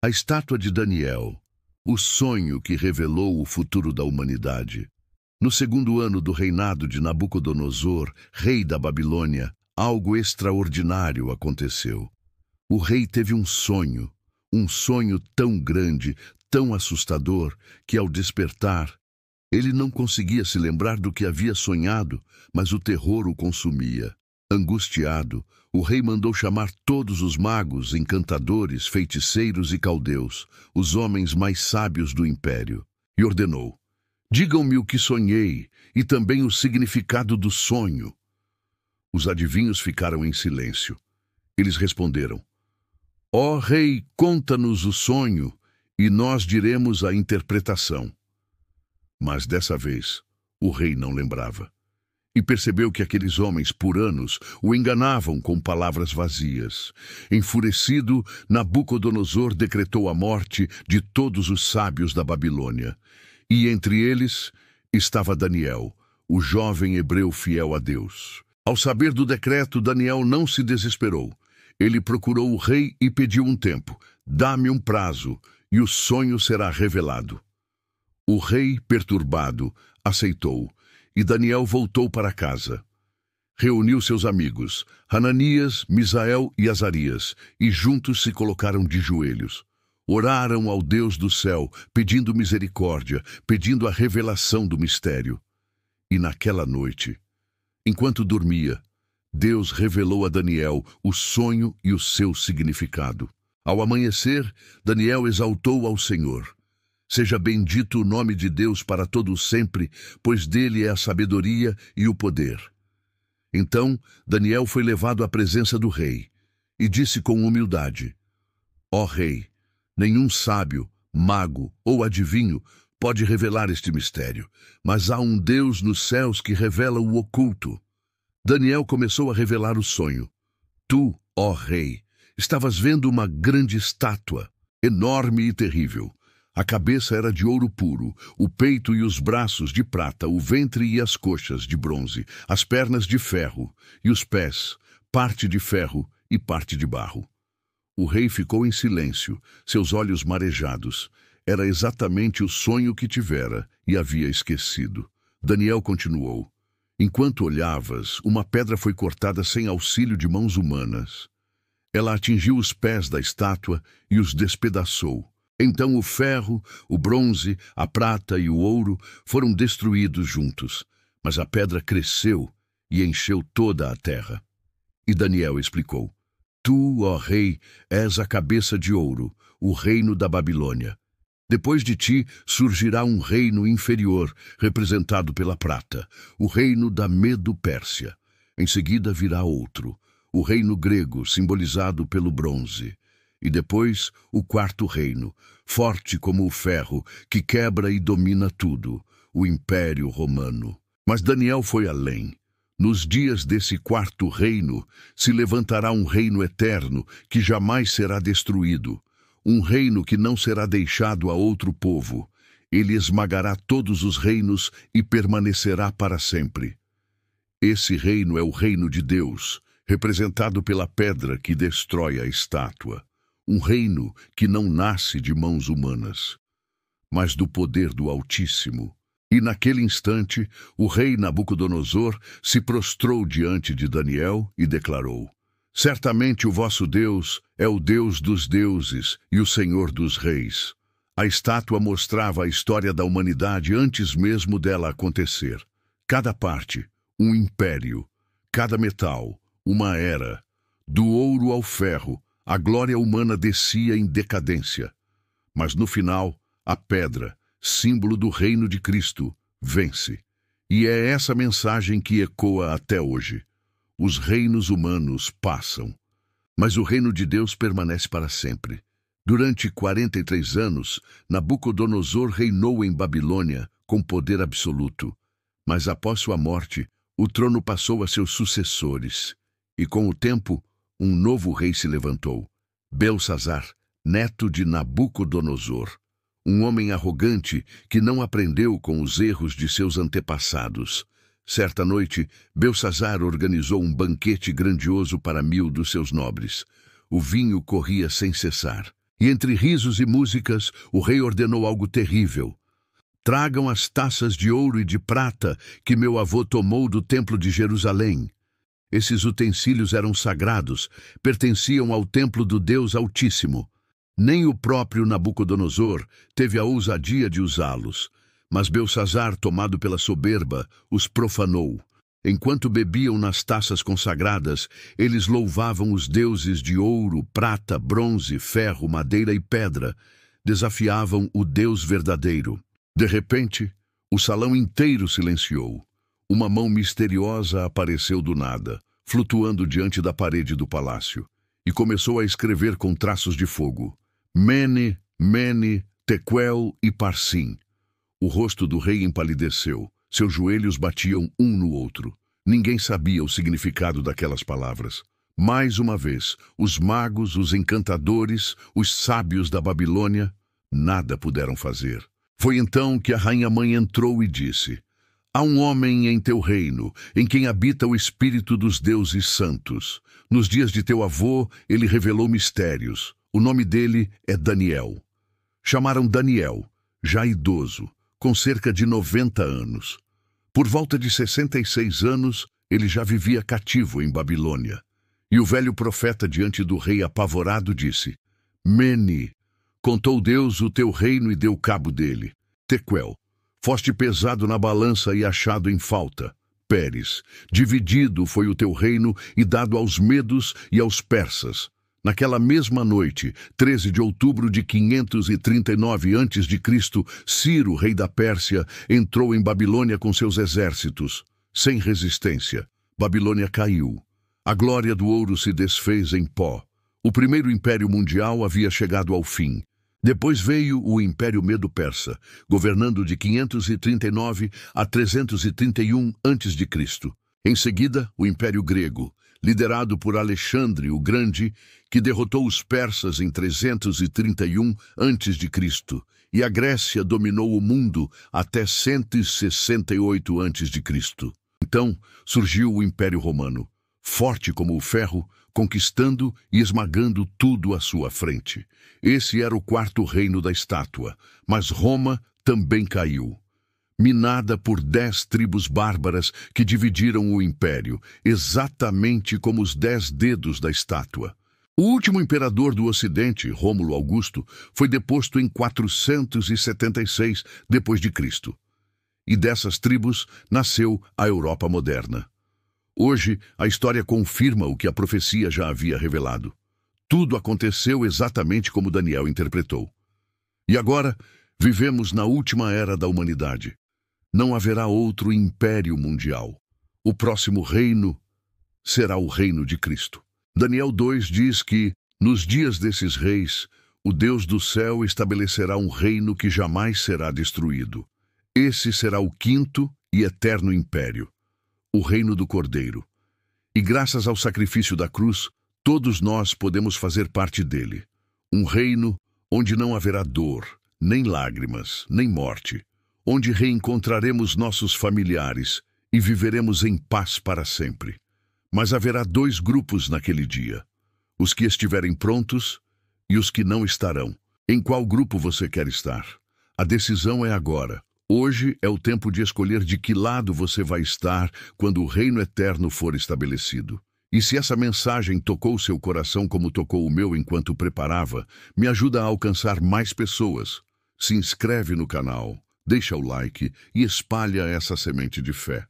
A estátua de Daniel, o sonho que revelou o futuro da humanidade. No segundo ano do reinado de Nabucodonosor, rei da Babilônia, algo extraordinário aconteceu. O rei teve um sonho tão grande, tão assustador, que ao despertar, ele não conseguia se lembrar do que havia sonhado, mas o terror o consumia. Angustiado, o rei mandou chamar todos os magos, encantadores, feiticeiros e caldeus, os homens mais sábios do império, e ordenou: digam-me o que sonhei e também o significado do sonho. Os adivinhos ficaram em silêncio. Eles responderam: ó rei, conta-nos o sonho e nós diremos a interpretação. Mas dessa vez, o rei não lembrava. E percebeu que aqueles homens, por anos, o enganavam com palavras vazias. Enfurecido, Nabucodonosor decretou a morte de todos os sábios da Babilônia. E entre eles estava Daniel, o jovem hebreu fiel a Deus. Ao saber do decreto, Daniel não se desesperou. Ele procurou o rei e pediu um tempo. Dá-me um prazo, e o sonho será revelado. O rei, perturbado, aceitou, e Daniel voltou para casa. Reuniu seus amigos, Hananias, Misael e Azarias, e juntos se colocaram de joelhos. Oraram ao Deus do céu, pedindo misericórdia, pedindo a revelação do mistério. E naquela noite, enquanto dormia, Deus revelou a Daniel o sonho e o seu significado. Ao amanhecer, Daniel exaltou ao Senhor. Seja bendito o nome de Deus para todo sempre, pois dele é a sabedoria e o poder. Então, Daniel foi levado à presença do rei e disse com humildade: ó rei, nenhum sábio, mago ou adivinho pode revelar este mistério, mas há um Deus nos céus que revela o oculto. Daniel começou a revelar o sonho. Tu, ó rei, estavas vendo uma grande estátua, enorme e terrível. A cabeça era de ouro puro, o peito e os braços de prata, o ventre e as coxas de bronze, as pernas de ferro e os pés, parte de ferro e parte de barro. O rei ficou em silêncio, seus olhos marejados. Era exatamente o sonho que tivera e havia esquecido. Daniel continuou: enquanto olhavas, uma pedra foi cortada sem auxílio de mãos humanas. Ela atingiu os pés da estátua e os despedaçou. Então o ferro, o bronze, a prata e o ouro foram destruídos juntos, mas a pedra cresceu e encheu toda a terra. E Daniel explicou: tu, ó rei, és a cabeça de ouro, o reino da Babilônia. Depois de ti surgirá um reino inferior, representado pela prata, o reino da Medo-Pérsia. Em seguida virá outro, o reino grego, simbolizado pelo bronze. E depois o quarto reino, forte como o ferro, que quebra e domina tudo, o Império Romano. Mas Daniel foi além. Nos dias desse quarto reino se levantará um reino eterno que jamais será destruído, um reino que não será deixado a outro povo. Ele esmagará todos os reinos e permanecerá para sempre. Esse reino é o reino de Deus, representado pela pedra que destrói a estátua. Um reino que não nasce de mãos humanas, mas do poder do Altíssimo. E naquele instante, o rei Nabucodonosor se prostrou diante de Daniel e declarou: certamente o vosso Deus é o Deus dos deuses e o Senhor dos reis. A estátua mostrava a história da humanidade antes mesmo dela acontecer. Cada parte, um império. Cada metal, uma era. Do ouro ao ferro, a glória humana descia em decadência. Mas no final, a pedra, símbolo do reino de Cristo, vence. E é essa mensagem que ecoa até hoje. Os reinos humanos passam, mas o reino de Deus permanece para sempre. Durante 43 anos, Nabucodonosor reinou em Babilônia com poder absoluto. Mas após sua morte, o trono passou a seus sucessores. E com o tempo, um novo rei se levantou, Belsazar, neto de Nabucodonosor, um homem arrogante que não aprendeu com os erros de seus antepassados. Certa noite, Belsazar organizou um banquete grandioso para 1000 dos seus nobres. O vinho corria sem cessar, E entre risos e músicas, o rei ordenou algo terrível. Tragam as taças de ouro e de prata que meu avô tomou do templo de Jerusalém. Esses utensílios eram sagrados, pertenciam ao templo do Deus Altíssimo. Nem o próprio Nabucodonosor teve a ousadia de usá-los, mas Belsazzar, tomado pela soberba, os profanou. Enquanto bebiam nas taças consagradas, eles louvavam os deuses de ouro, prata, bronze, ferro, madeira e pedra. Desafiavam o Deus verdadeiro. De repente, o salão inteiro silenciou. Uma mão misteriosa apareceu do nada, flutuando diante da parede do palácio, e começou a escrever com traços de fogo: Mene, Mene, Tekel e Parsim. O rosto do rei empalideceu, seus joelhos batiam um no outro. Ninguém sabia o significado daquelas palavras. Mais uma vez, os magos, os encantadores, os sábios da Babilônia, nada puderam fazer. Foi então que a rainha-mãe entrou e disse: Há um homem em teu reino, em quem habita o espírito dos deuses santos. Nos dias de teu avô, ele revelou mistérios. O nome dele é Daniel. Chamaram Daniel, já idoso, com cerca de 90 anos. Por volta de 66 anos, ele já vivia cativo em Babilônia. E o velho profeta diante do rei apavorado disse: Mene, contou Deus o teu reino e deu cabo dele. Tekel, foste pesado na balança e achado em falta. Pérez, dividido foi o teu reino e dado aos medos e aos persas. Naquela mesma noite, 13 de outubro de 539 a.C., Ciro, rei da Pérsia, entrou em Babilônia com seus exércitos. Sem resistência, Babilônia caiu. A glória do ouro se desfez em pó. O primeiro império mundial havia chegado ao fim. Depois veio o Império Medo-Persa, governando de 539 a 331 a.C. Em seguida, o Império Grego, liderado por Alexandre o Grande, que derrotou os persas em 331 a.C., e a Grécia dominou o mundo até 168 a.C. Então surgiu o Império Romano, forte como o ferro, conquistando e esmagando tudo à sua frente. Esse era o quarto reino da estátua, mas Roma também caiu. Minada por 10 tribos bárbaras que dividiram o império, exatamente como os 10 dedos da estátua. O último imperador do Ocidente, Rômulo Augusto, foi deposto em 476 d.C. E dessas tribos nasceu a Europa moderna. Hoje, a história confirma o que a profecia já havia revelado. Tudo aconteceu exatamente como Daniel interpretou. E agora, vivemos na última era da humanidade. Não haverá outro império mundial. O próximo reino será o reino de Cristo. Daniel 2 diz que, nos dias desses reis, o Deus do céu estabelecerá um reino que jamais será destruído. Esse será o quinto e eterno império, o reino do Cordeiro. E graças ao sacrifício da cruz, todos nós podemos fazer parte dele. Um reino onde não haverá dor, nem lágrimas, nem morte, onde reencontraremos nossos familiares e viveremos em paz para sempre. Mas haverá 2 grupos naquele dia: os que estiverem prontos e os que não estarão. Em qual grupo você quer estar? A decisão é agora. Hoje é o tempo de escolher de que lado você vai estar quando o reino eterno for estabelecido. E se essa mensagem tocou seu coração como tocou o meu enquanto preparava, me ajuda a alcançar mais pessoas. Se inscreve no canal, deixa o like e espalha essa semente de fé.